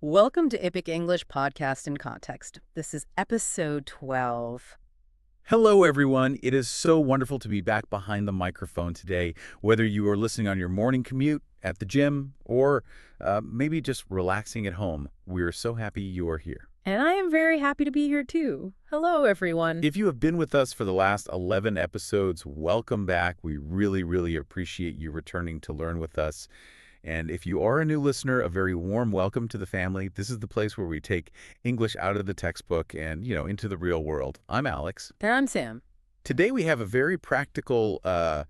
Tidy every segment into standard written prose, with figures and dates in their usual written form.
Welcome to Epic English Podcast in Context. This is episode 12. Hello, everyone. It is so wonderful to be back behind the microphone today, whether you are listening on your morning commute, at the gym, or maybe just relaxing at home. We're so happy you are here. And I am very happy to be here too. Hello, everyone. If you have been with us for the last 11 episodes, welcome back. We really appreciate you returning to learn with us. And if you are a new listener, a very warm welcome to the family. This is the place where we take English out of the textbook and, into the real world. I'm Alex. And I'm Sam. Today we have a very practical, a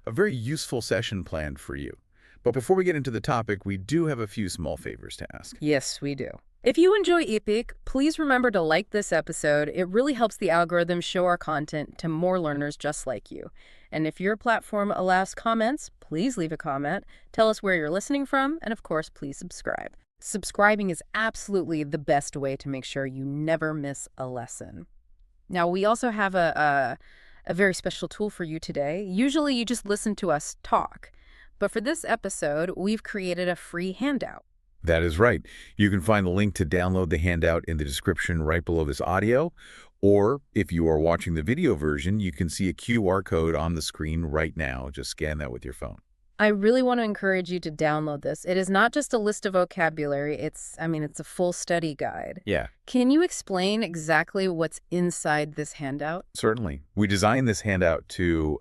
very useful session planned for you. But before we get into the topic, we do have a few small favors to ask. Yes, we do. If you enjoy Epic, please remember to like this episode. It really helps the algorithm show our content to more learners just like you. And if your platform allows comments, please leave a comment. Tell us where you're listening from, and of course, please subscribe. Subscribing is absolutely the best way to make sure you never miss a lesson. Now, we also have a very special tool for you today. Usually, you just listen to us talk. But for this episode, we've created a free handout. That is right. You can find the link to download the handout in the description right below this audio. Or if you are watching the video version, you can see a QR code on the screen right now. Just scan that with your phone. I really want to encourage you to download this. It is not just a list of vocabulary. It's a full study guide. Yeah. Can you explain exactly what's inside this handout? Certainly. We designed this handout to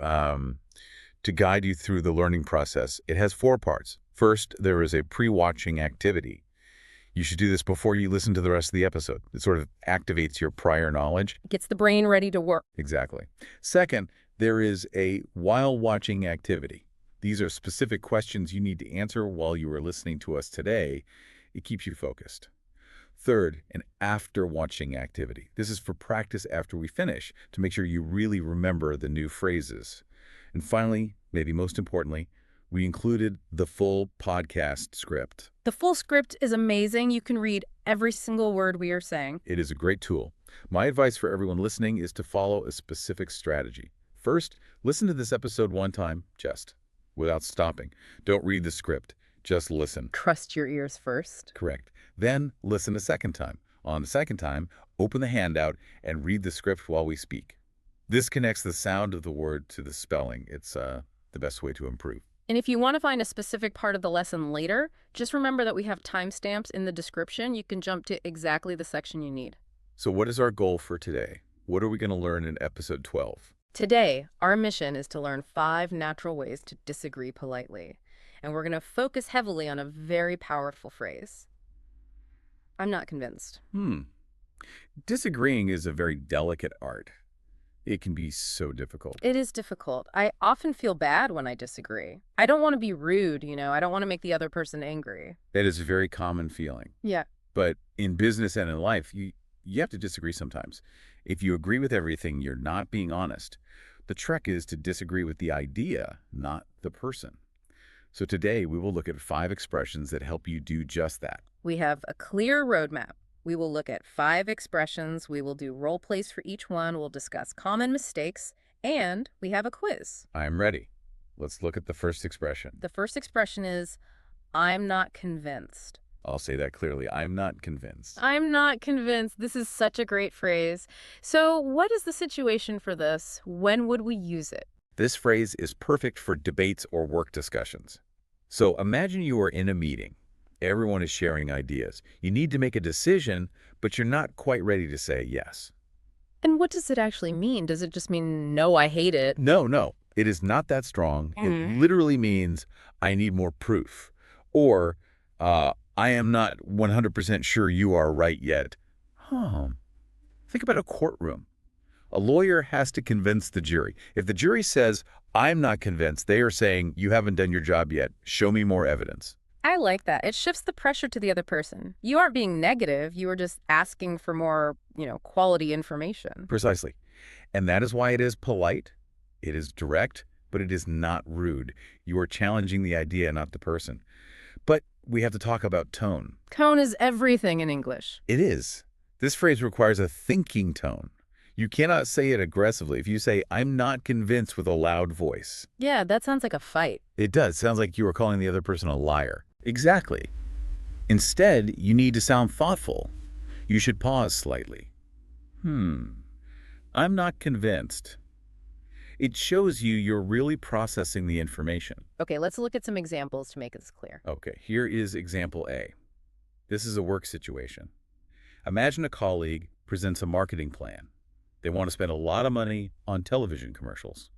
guide you through the learning process. It has 4 parts. First, there is a pre-watching activity. You should do this before you listen to the rest of the episode. It sort of activates your prior knowledge. Gets the brain ready to work. Exactly. Second, there is a while watching activity. These are specific questions you need to answer while you are listening to us today. It keeps you focused. Third, an after watching activity. This is for practice after we finish to make sure you really remember the new phrases. And finally, maybe most importantly, we included the full podcast script. The full script is amazing. You can read every single word we are saying. It is a great tool. My advice for everyone listening is to follow a specific strategy. First, listen to this episode one time, just without stopping. Don't read the script. Just listen. Trust your ears first. Correct. Then listen a second time. On the second time, open the handout and read the script while we speak. This connects the sound of the word to the spelling. It's the best way to improve. And if you want to find a specific part of the lesson later, just remember that we have timestamps in the description. You can jump to exactly the section you need. So what is our goal for today? What are we going to learn in episode 12? Today, our mission is to learn 5 natural ways to disagree politely. And we're going to focus heavily on a very powerful phrase. I'm not convinced. Disagreeing is a very delicate art. It can be so difficult. It is difficult. I often feel bad when I disagree. I don't want to be rude, I don't want to make the other person angry. That is a very common feeling. Yeah. But in business and in life, you have to disagree sometimes. If you agree with everything, you're not being honest. The trick is to disagree with the idea, not the person. So today, we will look at 5 expressions that help you do just that. We have a clear roadmap. We will look at 5 expressions. We will do role plays for each one. We'll discuss common mistakes, and we have a quiz. I'm ready. Let's look at the first expression. The first expression is, I'm not convinced. I'll say that clearly. I'm not convinced. I'm not convinced. This is such a great phrase. So what is the situation for this? When would we use it? This phrase is perfect for debates or work discussions. So imagine you are in a meeting. Everyone is sharing ideas. You need to make a decision, but you're not quite ready to say yes. And what does it actually mean? Does it just mean, no, I hate it? No. It is not that strong. It literally means, I need more proof. Or, I am not 100% sure you are right yet. Think about a courtroom. A lawyer has to convince the jury. If the jury says, I'm not convinced, they are saying, you haven't done your job yet. Show me more evidence. I like that. It shifts the pressure to the other person. You aren't being negative. You are just asking for more, quality information. Precisely. And that is why it is polite. It is direct, but it is not rude. You are challenging the idea, not the person. But we have to talk about tone. Tone is everything in English. It is. This phrase requires a thinking tone. You cannot say it aggressively. If you say, I'm not convinced with a loud voice. Yeah, that sounds like a fight. It does. Sounds like you are calling the other person a liar. Exactly. Instead, you need to sound thoughtful. You should pause slightly. I'm not convinced. It shows you're really processing the information. Okay, let's look at some examples to make this clear. Okay, here is example A. This is a work situation. Imagine a colleague presents a marketing plan. They want to spend a lot of money on television commercials.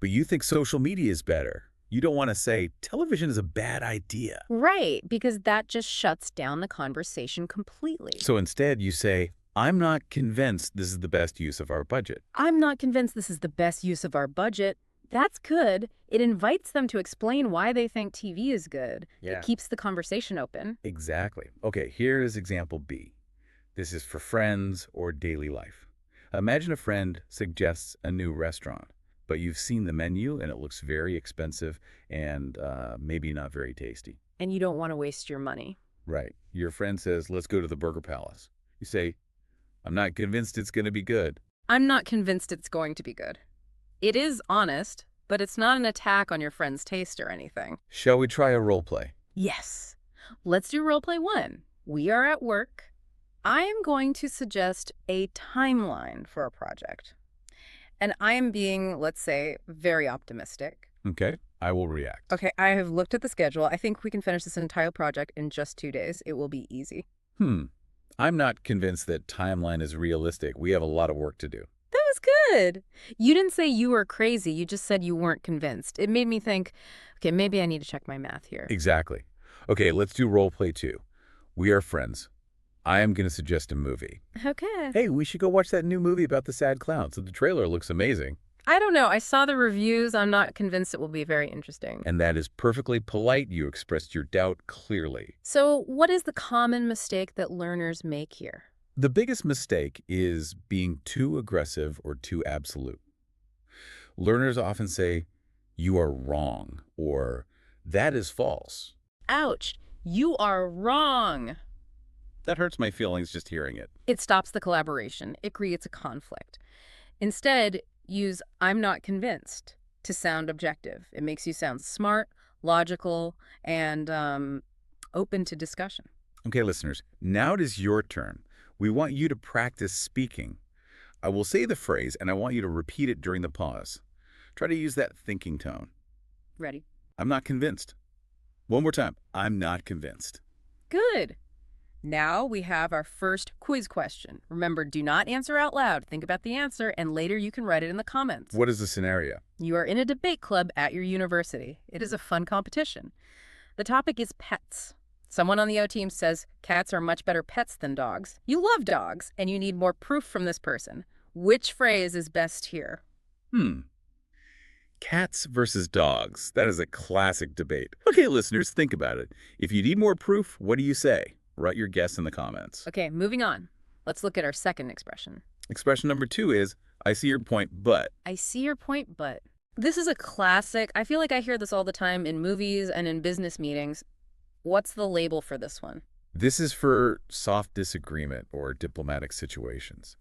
But you think social media is better. You don't want to say, television is a bad idea. Right, because that just shuts down the conversation completely. So instead, you say, I'm not convinced this is the best use of our budget. I'm not convinced this is the best use of our budget. That's good. It invites them to explain why they think TV is good. Yeah. It keeps the conversation open. Exactly. Okay, here is example B. This is for friends or daily life. Imagine a friend suggests a new restaurant, but you've seen the menu and it looks very expensive and maybe not very tasty. And you don't want to waste your money. Right. Your friend says, let's go to the Burger Palace. You say, I'm not convinced it's going to be good. I'm not convinced it's going to be good. It is honest, but it's not an attack on your friend's taste or anything. Shall we try a role play? Yes. Let's do role play 1. We are at work. I am going to suggest a timeline for a project. And I am being, let's say, very optimistic. Okay, I will react. Okay, I have looked at the schedule. I think we can finish this entire project in just 2 days. It will be easy. I'm not convinced that timeline is realistic. We have a lot of work to do. That was good. You didn't say you were crazy. You just said you weren't convinced. It made me think, okay, maybe I need to check my math here. Exactly. Okay, let's do role play 2. We are friends. I am going to suggest a movie. Okay. Hey, we should go watch that new movie about the sad clown. So the trailer looks amazing. I don't know. I saw the reviews. I'm not convinced it will be very interesting. And that is perfectly polite. You expressed your doubt clearly. So what is the common mistake that learners make here? The biggest mistake is being too aggressive or too absolute. Learners often say, you are wrong, or that is false. Ouch. You are wrong. That hurts my feelings just hearing it. It stops the collaboration. It creates a conflict. Instead, use I'm not convinced to sound objective. It makes you sound smart, logical, and open to discussion. Okay, listeners, now it is your turn. We want you to practice speaking. I will say the phrase, and I want you to repeat it during the pause. Try to use that thinking tone. Ready? I'm not convinced. One more time. I'm not convinced. Good. Now we have our first quiz question. Remember, do not answer out loud. Think about the answer, and later you can write it in the comments. What is the scenario? You are in a debate club at your university. It is a fun competition. The topic is pets. Someone on the O team says cats are much better pets than dogs. You love dogs, and you need more proof from this person. Which phrase is best here? Cats versus dogs. That is a classic debate. Okay, listeners, think about it. If you need more proof, what do you say? Write your guess in the comments. Okay, moving on. Let's look at our second expression. Expression number 2 is, I see your point, but. I see your point, but. This is a classic. I feel like I hear this all the time in movies and in business meetings. What's the label for this one? This is for soft disagreement or diplomatic situations.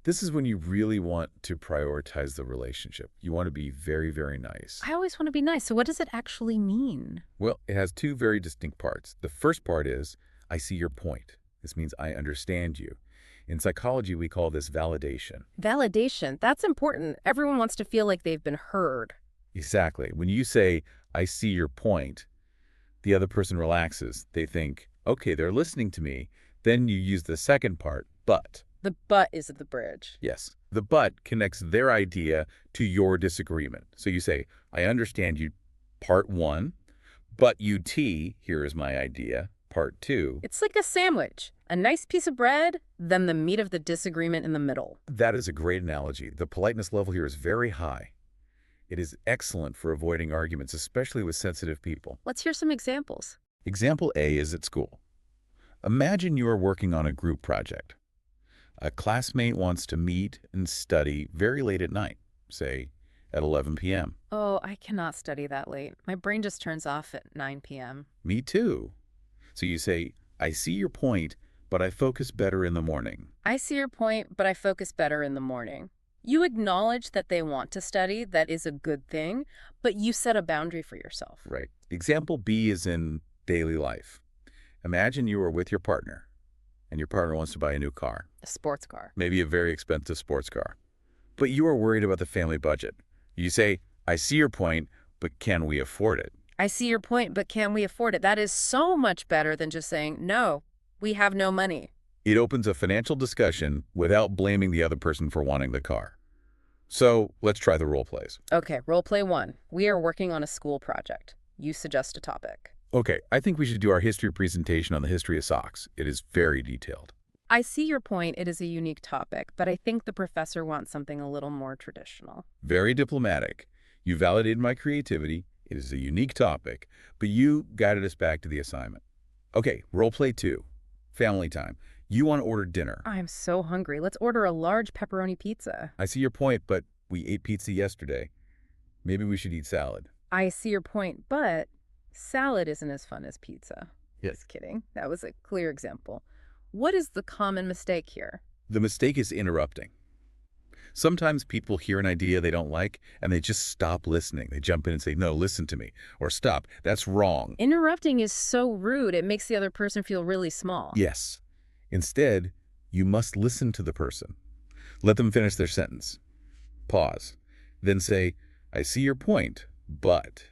This is when you really want to prioritize the relationship. You want to be very, very nice. I always want to be nice. So what does it actually mean? Well, it has 2 very distinct parts. The first part is, I see your point. This means I understand you. In psychology, we call this validation. Validation. That's important. Everyone wants to feel like they've been heard. Exactly. When you say, I see your point, the other person relaxes. They think, okay, they're listening to me. Then you use the second part, but. The but is the bridge. Yes. The but connects their idea to your disagreement. So you say, I understand you, part 1, but UT, here is my idea, part 2. It's like a sandwich. A nice piece of bread, then the meat of the disagreement in the middle. That is a great analogy. The politeness level here is very high. It is excellent for avoiding arguments, especially with sensitive people. Let's hear some examples. Example A is at school. Imagine you are working on a group project. A classmate wants to meet and study very late at night, say at 11 p.m. Oh, I cannot study that late. My brain just turns off at 9 p.m. Me too. So you say, I see your point, but I focus better in the morning. I see your point, but I focus better in the morning. You acknowledge that they want to study. That is a good thing, but you set a boundary for yourself. Right. Example B is in daily life. Imagine you are with your partner, and your partner wants to buy a new car, A sports car. maybe a very expensive sports car. But you are worried about the family budget. You say, I see your point, but can we afford it? I see your point, but can we afford it? That is so much better than just saying, no, we have no money. It opens a financial discussion without blaming the other person for wanting the car. So let's try the role plays. Okay, role play 1. We are working on a school project. You suggest a topic. Okay, I think we should do our history presentation on the history of socks. It is very detailed. I see your point. It is a unique topic, but I think the professor wants something a little more traditional. Very diplomatic. You validated my creativity. It is a unique topic, but you guided us back to the assignment. Okay, role play 2. Family time. You want to order dinner. I'm so hungry. Let's order a large pepperoni pizza. I see your point, but we ate pizza yesterday. Maybe we should eat salad. I see your point, but salad isn't as fun as pizza. Yes. Just kidding. That was a clear example. What is the common mistake here? The mistake is interrupting. Sometimes people hear an idea they don't like, and they just stop listening. They jump in and say, no, listen to me, or stop, that's wrong. Interrupting is so rude. It makes the other person feel really small. Yes. Instead, you must listen to the person. Let them finish their sentence. Pause. Then say, I see your point, but...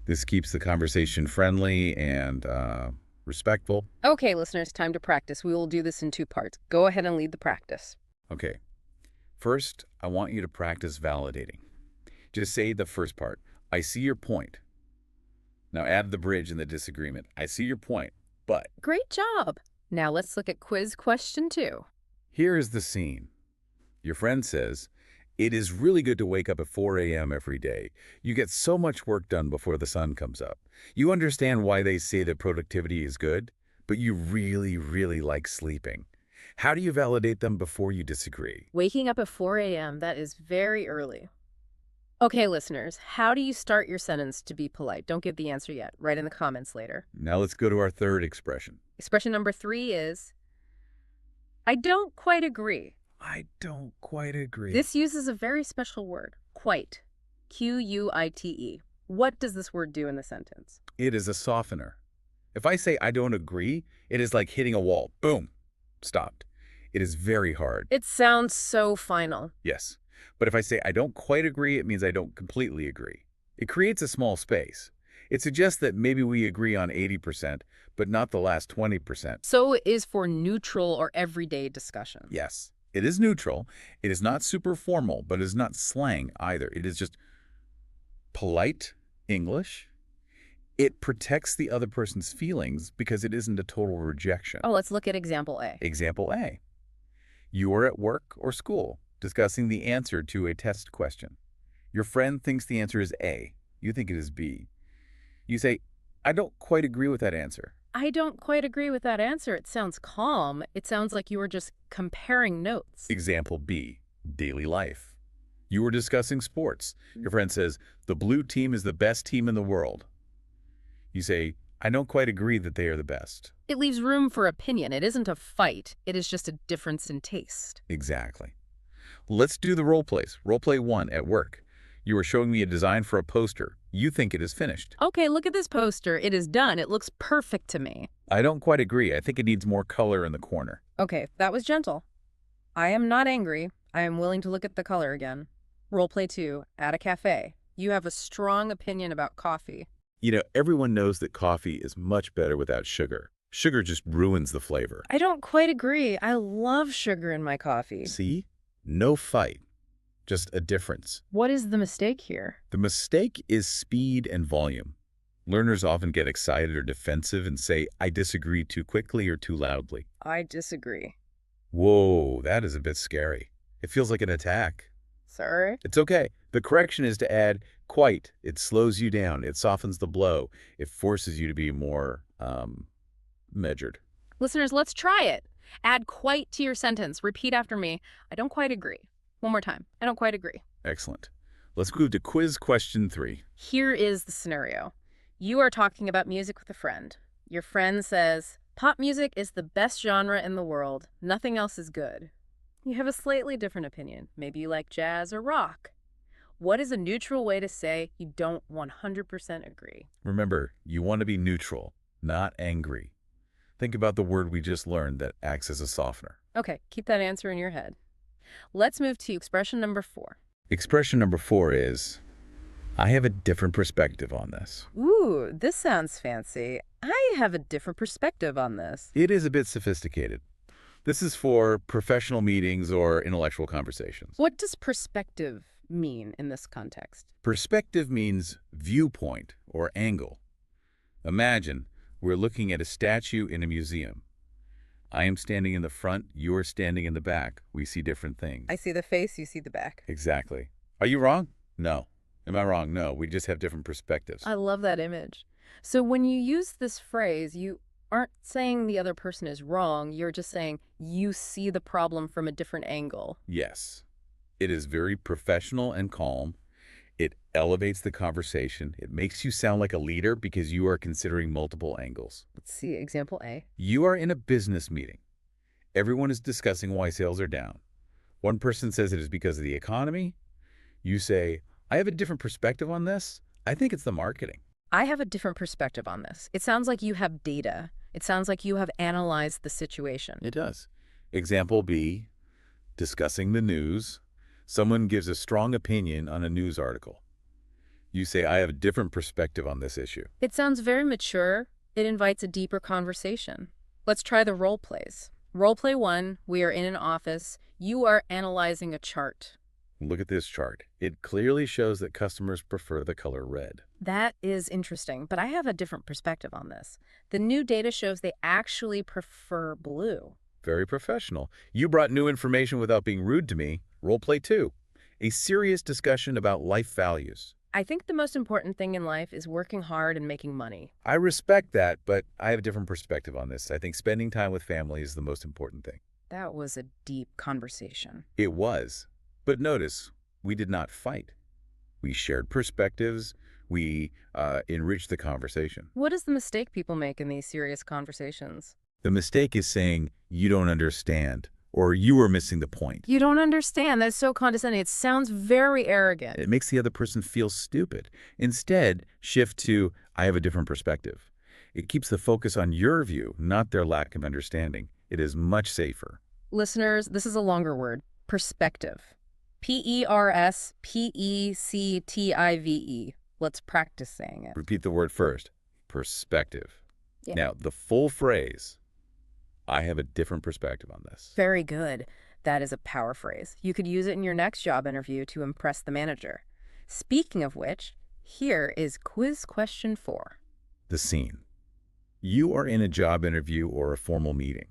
This keeps the conversation friendly and respectful. Okay, listeners, time to practice. We will do this in 2 parts. Go ahead and lead the practice. Okay. First, I want you to practice validating. Just say the first part. I see your point. Now add the bridge in the disagreement. I see your point, but... Great job. Now let's look at quiz question 2. Here is the scene. Your friend says, it is really good to wake up at 4 a.m. every day. You get so much work done before the sun comes up. You understand why they say that productivity is good, but you really, really like sleeping. How do you validate them before you disagree? Waking up at 4 a.m., that is very early. Okay, listeners, how do you start your sentence to be polite? Don't give the answer yet. Write in the comments later. Now let's go to our third expression. Expression number 3 is, I don't quite agree. I don't quite agree. This uses a very special word, quite. Q-U-I-T-E. What does this word do in the sentence? It is a softener. If I say I don't agree, it is like hitting a wall. Boom. Stopped. It is very hard. It sounds so final. Yes. But if I say I don't quite agree, it means I don't completely agree. It creates a small space. It suggests that maybe we agree on 80%, but not the last 20%. So it is for neutral or everyday discussion. Yes. It is neutral. It is not super formal, but it is not slang either. It is just polite English. It protects the other person's feelings because it isn't a total rejection. Oh, let's look at example A. Example A. You are at work or school discussing the answer to a test question. Your friend thinks the answer is A. You think it is B. You say, I don't quite agree with that answer. I don't quite agree with that answer. It sounds calm. It sounds like you were just comparing notes. Example B. Daily life. You were discussing sports. Your friend says, the blue team is the best team in the world. You say, I don't quite agree that they are the best. It leaves room for opinion. It isn't a fight. It is just a difference in taste. Exactly. Let's do the role plays. Role play 1 at work. You are showing me a design for a poster. You think it is finished. Okay, look at this poster. It is done. It looks perfect to me. I don't quite agree. I think it needs more color in the corner. Okay, that was gentle. I am not angry. I am willing to look at the color again. Role play 2, at a cafe. You have a strong opinion about coffee. You know, everyone knows that coffee is much better without sugar. Sugar just ruins the flavor. I don't quite agree. I love sugar in my coffee. See? No fight. Just a difference. What is the mistake here? The mistake is speed and volume. Learners often get excited or defensive and say, I disagree too quickly or too loudly. I disagree. Whoa, that is a bit scary. It feels like an attack. Sorry? It's okay. The correction is to add quite. It slows you down. It softens the blow. It forces you to be more measured. Listeners, let's try it. Add quite to your sentence. Repeat after me. I don't quite agree. One more time. I don't quite agree. Excellent. Let's move to quiz question 3. Here is the scenario. You are talking about music with a friend. Your friend says, pop music is the best genre in the world. Nothing else is good. You have a slightly different opinion. Maybe you like jazz or rock. What is a neutral way to say you don't 100% agree? Remember, you want to be neutral, not angry. Think about the word we just learned that acts as a softener. Okay, keep that answer in your head. Let's move to expression number 4. Expression number 4 is, I have a different perspective on this. Ooh, this sounds fancy. I have a different perspective on this. It is a bit sophisticated. This is for professional meetings or intellectual conversations. What does perspective mean in this context? Perspective means viewpoint or angle. Imagine we're looking at a statue in a museum. I am standing in the front, you are standing in the back. We see different things. I see the face, you see the back. Exactly. Are you wrong? No. Am I wrong? No. We just have different perspectives. I love that image. So when you use this phrase, you aren't saying the other person is wrong, you're just saying you see the problem from a different angle. Yes. It is very professional and calm. It elevates the conversation. It makes you sound like a leader because you are considering multiple angles. Let's see example A. You are in a business meeting. Everyone is discussing why sales are down. One person says it is because of the economy. You say, I have a different perspective on this. I think it's the marketing. I have a different perspective on this. It sounds like you have data. It sounds like you have analyzed the situation. It does. Example B, discussing the news. Someone gives a strong opinion on a news article. You say, I have a different perspective on this issue. It sounds very mature. It invites a deeper conversation. Let's try the role plays. Role play 1, we are in an office. You are analyzing a chart. Look at this chart. It clearly shows that customers prefer the color red. That is interesting, but I have a different perspective on this. The new data shows they actually prefer blue. Very professional. You brought new information without being rude to me. Role play 2, a serious discussion about life values. I think the most important thing in life is working hard and making money. I respect that, but I have a different perspective on this. I think spending time with family is the most important thing. That was a deep conversation. It was. But notice, we did not fight. We shared perspectives. We enriched the conversation. What is the mistake people make in these serious conversations? The mistake is saying, you don't understand, or you are missing the point. You don't understand. That's so condescending. It sounds very arrogant. It makes the other person feel stupid. Instead, shift to, I have a different perspective. It keeps the focus on your view, not their lack of understanding. It is much safer. Listeners, this is a longer word. Perspective. Perspective. Let's practice saying it. Repeat the word first. Perspective. Yeah. Now, the full phrase, I have a different perspective on this. Very good. That is a power phrase. You could use it in your next job interview to impress the manager. Speaking of which, here is quiz question 4. The scene. You are in a job interview or a formal meeting.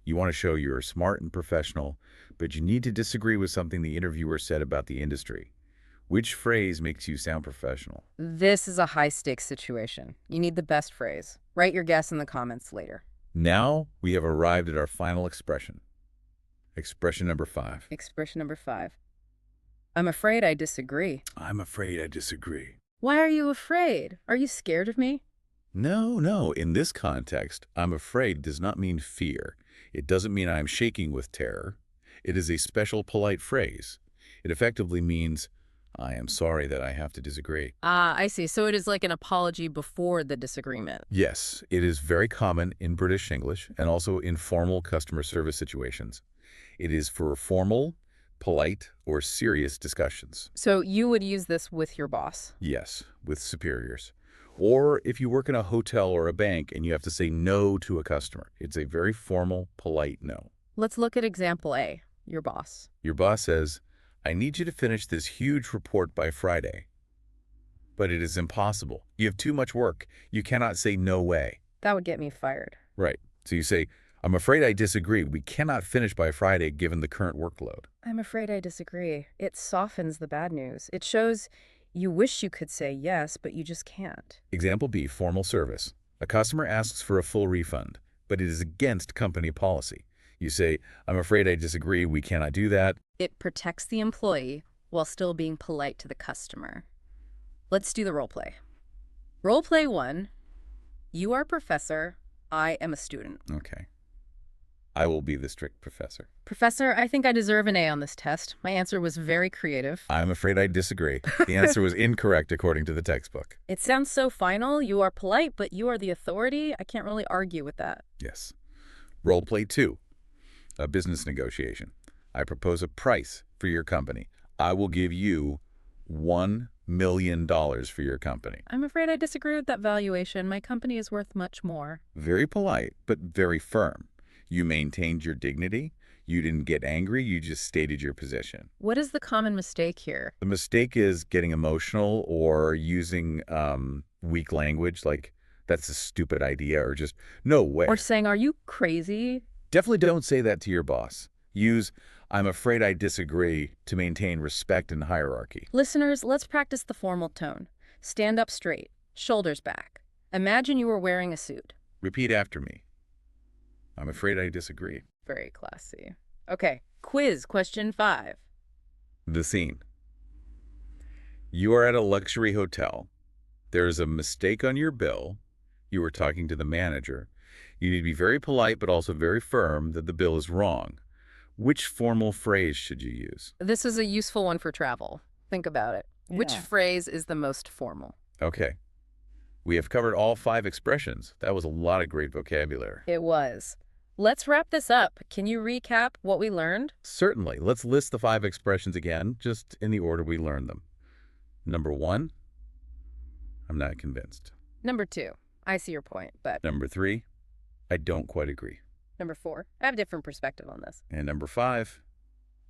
You want to show you're smart and professional, but you need to disagree with something the interviewer said about the industry. Which phrase makes you sound professional? This is a high-stakes situation. You need the best phrase. Write your guess in the comments later. Now we have arrived at our final expression. Expression number 5. Expression number 5. I'm afraid I disagree. I'm afraid I disagree. Why are you afraid? Are you scared of me? No. In this context, I'm afraid does not mean fear. It doesn't mean I'm shaking with terror. It is a special polite phrase. It effectively means, I am sorry that I have to disagree. Ah, I see. So it is like an apology before the disagreement. Yes, it is very common in British English and also in formal customer service situations. It is for formal, polite, or serious discussions. So you would use this with your boss? Yes, with superiors. Or if you work in a hotel or a bank and you have to say no to a customer. It's a very formal, polite no. Let's look at example A, your boss. Your boss says, I need you to finish this huge report by Friday. But it is impossible. You have too much work. You cannot say no way. That would get me fired. Right. So you say, I'm afraid I disagree. We cannot finish by Friday given the current workload. I'm afraid I disagree. It softens the bad news. It shows you wish you could say yes, but you just can't. Example B, formal service. A customer asks for a full refund, but it is against company policy. You say, I'm afraid I disagree. We cannot do that. It protects the employee while still being polite to the customer. Let's do the role play. Role play 1. You are a professor. I am a student. Okay. I will be the strict professor. Professor, I think I deserve an A on this test. My answer was very creative. I'm afraid I disagree. The answer was incorrect according to the textbook. It sounds so final. You are polite, but you are the authority. I can't really argue with that. Yes. Role play 2, a business negotiation. I propose a price for your company. I will give you $1 million for your company. I'm afraid I disagree with that valuation. My company is worth much more. Very polite, but very firm. You maintained your dignity. You didn't get angry. You just stated your position. What is the common mistake here? The mistake is getting emotional or using weak language like, that's a stupid idea, or just, no way. Or saying, are you crazy? Definitely don't say that to your boss. Use, I'm afraid I disagree, to maintain respect and hierarchy. Listeners, let's practice the formal tone. Stand up straight, shoulders back. Imagine you were wearing a suit. Repeat after me. I'm afraid I disagree. Very classy. Okay, quiz question 5. The scene. You are at a luxury hotel. There is a mistake on your bill. You are talking to the manager. You need to be very polite but also very firm that the bill is wrong. Which formal phrase should you use? This is a useful one for travel. Think about it. Which phrase is the most formal? Okay. We have covered all 5 expressions. That was a lot of great vocabulary. It was. Let's wrap this up. Can you recap what we learned? Certainly. Let's list the 5 expressions again, just in the order we learned them. Number 1, I'm not convinced. Number 2, I see your point, but... Number 3, I don't quite agree. Number 4, I have a different perspective on this. And number 5,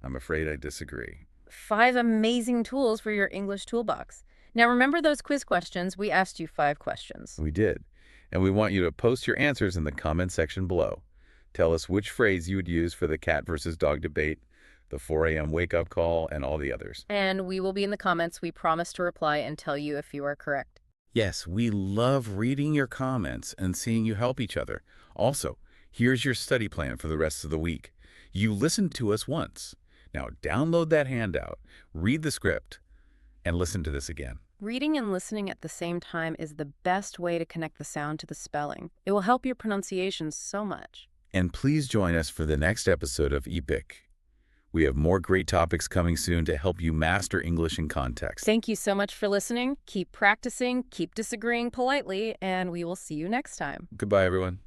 I'm afraid I disagree. 5 amazing tools for your English toolbox. Now remember those quiz questions? We asked you 5 questions. We did. And we want you to post your answers in the comment section below. Tell us which phrase you would use for the cat versus dog debate, the 4 a.m. wake-up call, and all the others. And we will be in the comments. We promise to reply and tell you if you are correct. Yes, we love reading your comments and seeing you help each other. Also, here's your study plan for the rest of the week. You listened to us once. Now download that handout, read the script, and listen to this again. Reading and listening at the same time is the best way to connect the sound to the spelling. It will help your pronunciation so much. And please join us for the next episode of EPIC. We have more great topics coming soon to help you master English in context. Thank you so much for listening. Keep practicing, keep disagreeing politely, and we will see you next time. Goodbye, everyone.